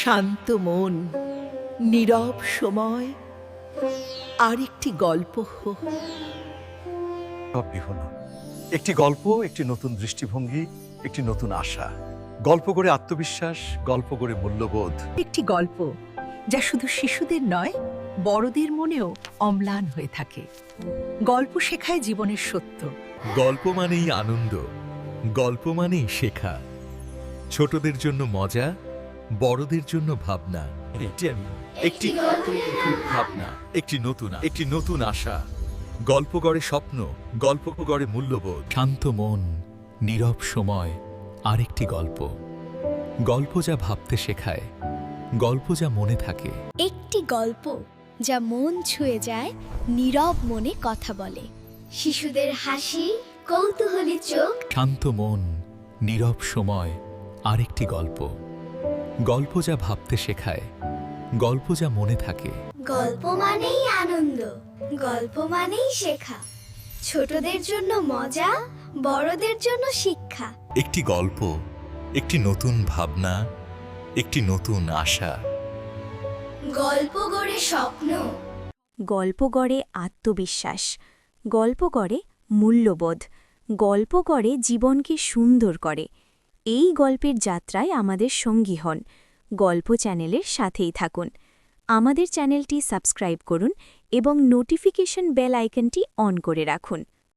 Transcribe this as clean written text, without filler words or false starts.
শান্ত মন, নীরব সময়, আরেকটি গল্প হোক। সব বিহনা একটি গল্প, একটি নতুন দৃষ্টিভঙ্গি, একটি নতুন আশা। গল্প গড়ে আত্মবিশ্বাস, গল্প গড়ে মূল্যবোধ। একটি গল্প যা শুধু শিশুদের নয়, বড়দের মনেও অম্লান হয়ে থাকে। গল্প শেখায় জীবনের সত্য। গল্প মানেই আনন্দ, গল্প মানেই শেখা। ছোটদের জন্য মজা, বড়দের জন্য ভাবনা। একটি ভাবনা, একটি নতুন আশা। গল্প গড়ে স্বপ্ন, গল্প গড়ে মূল্যবোধ। শান্ত মন, নীরব সময়, আরেকটি গল্প। গল্প যা ভাবতে শেখায়, গল্প যা মনে থাকে। একটি গল্প যা মন ছুঁয়ে যায়, নীরব মনে কথা বলে। শিশুদের হাসি, কৌতূহলী চোখ। শান্ত মন, নীরব সময়, আরেকটি গল্প। গল্প যা ভাবতে শেখায়, গল্প যা মনে থাকে। গল্প মানেই আনন্দ, গল্প মানেই শেখা। ছোটদের জন্য মজা, বড়দের জন্য শিক্ষা। একটি গল্প, একটি নতুন ভাবনা, একটি নতুন আশা। গল্প গড়ে স্বপ্ন, গল্প গড়ে আত্মবিশ্বাস, গল্প গড়ে মূল্যবোধ, গল্প গড়ে জীবনকে সুন্দর করে। এই গল্পের যাত্রায় আমাদের সঙ্গী হন। গল্প চ্যানেলের সাথেই থাকুন। আমাদের চ্যানেলটি সাবস্ক্রাইব করুন এবং নোটিফিকেশন বেল আইকনটি অন করে রাখুন।